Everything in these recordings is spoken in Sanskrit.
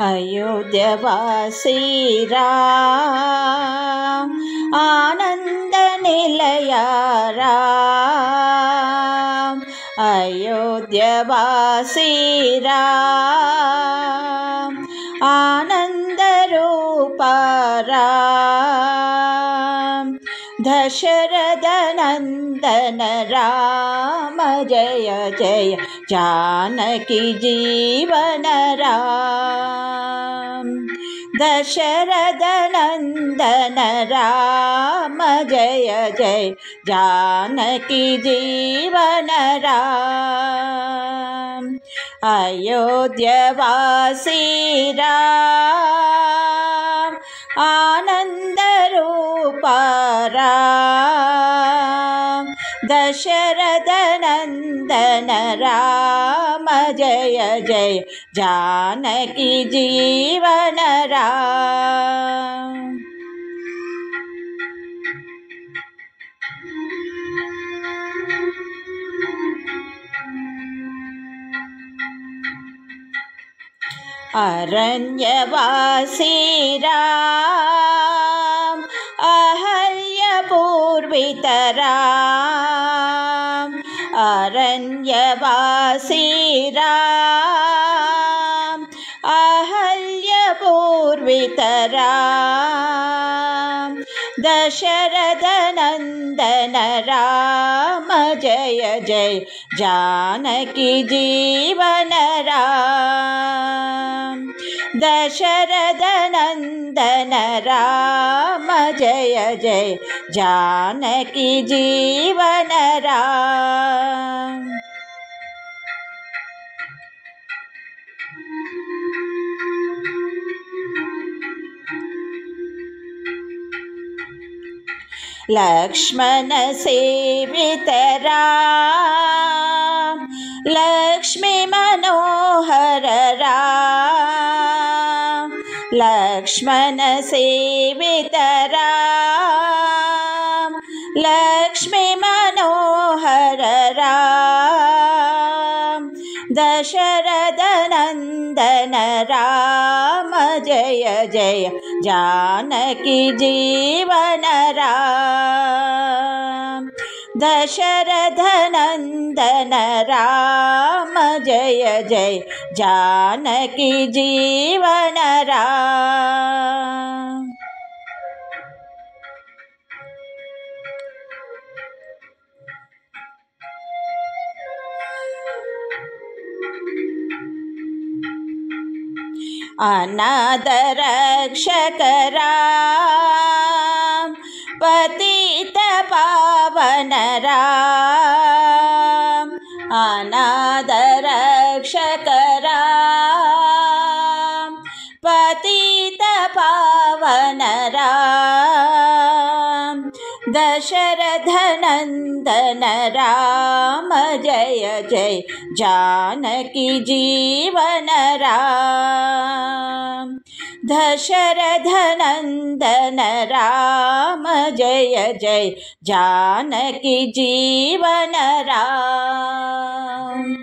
अयोध्यवासी राम आनंद निलया राम। अयोध्यवासी राम आनंद रूपा राम। दशरथ नंदन राम जय जय जानकी जीवन राम। दशरथ नंदन राम जय जय जानकी जीवन राम। अयोध्यवासी राम आनंद रूपा राम। दशरथ नंदन राम जय जय जानकी जीवन राम। अरण्यवासी राम अहल्यपूर्वित राम। अरण्यवासी राम अहल्यपूर्वित राम। दशरथ नंदन राम जय जय जानकी जीवन राम। दशरथ नंदन राम जय जय जानकी जीवन राम। लक्ष्मण सेवित राम लक्ष्मी मनोहर राम। लक्ष्मण सेवित राम लक्ष्मी मनोहर राम। दशरथ नंदन राम जय जय जानकी जीवन राम। दशरथ नंदन राम जय जय जानकी जीवन राम। अनाथ रक्षक राम पतित पावन राम। अनाथ रक्षक राम पतित पावन राम। दशरथ नंदन राम जय जय जानकी जीवन राम। दशरथ नंदन राम जय जय जानकी जीवन राम।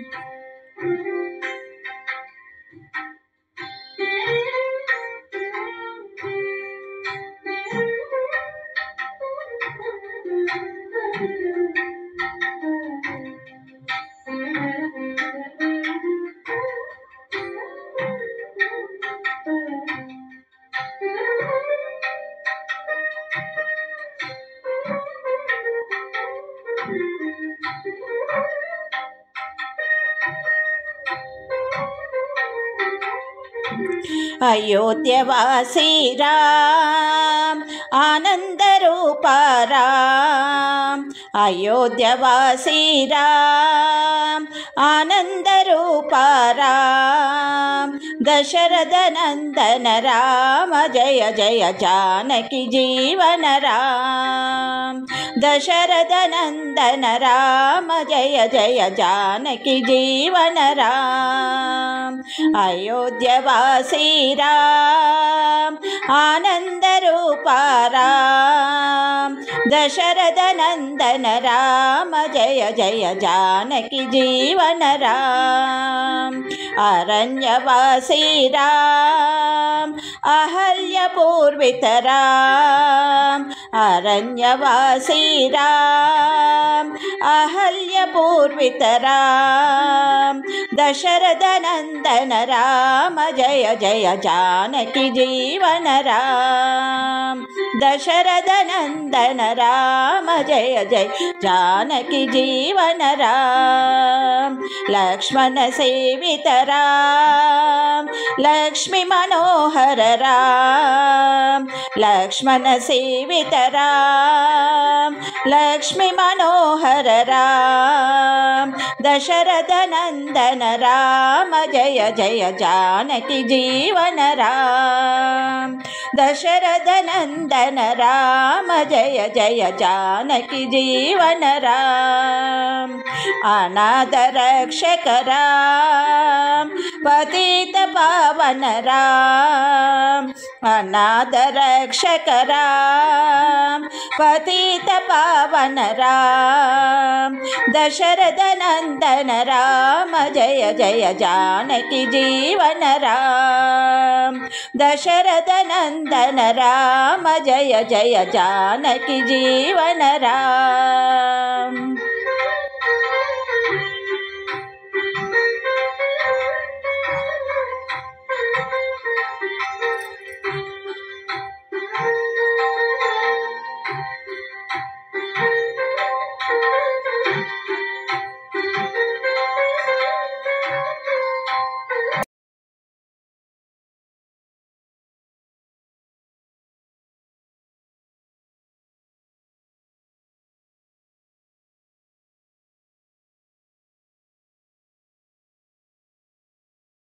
अयोध्यवासी राम आनंद रूपा राम, अयोध्यवासी राम आनंद रूपा राम, दशरथ नंदन राम जय जय जानकी जीवन राम, दशरथ नंदन राम जय जय जानकी जीवन राम, अयोध्यवासी राम आनंद रूपा राम, दशरथ नंदन राम जय जय जानकी जीवन राम, अरण्यवासी राम अहल्यपूर्वित राम, अरण्यवासी राम अहल्यपूर्वित राम, दशरथ नंदन राम जय जय जानकी जीवन राम, दशरथ नंदन राम जय जय जानकी जीवन राम, लक्ष्मण सेवित राम लक्ष्मी मनोहर राम, लक्ष्मण सेवित राम लक्ष्मी मनोहर राम, दशरथ नंदन राम जय जय जानकी जीवन राम, दशरथ नंदन राम जय जय जानकी जीवन राम, अनाथ रक्षक राम पतित पावन राम, अनाथ रक्षक राम पतित पावन राम, दशरथ नंदन राम जय जय जानकी जीवन राम, दशरथ नंदन राम जय जय जानकी जीवन राम।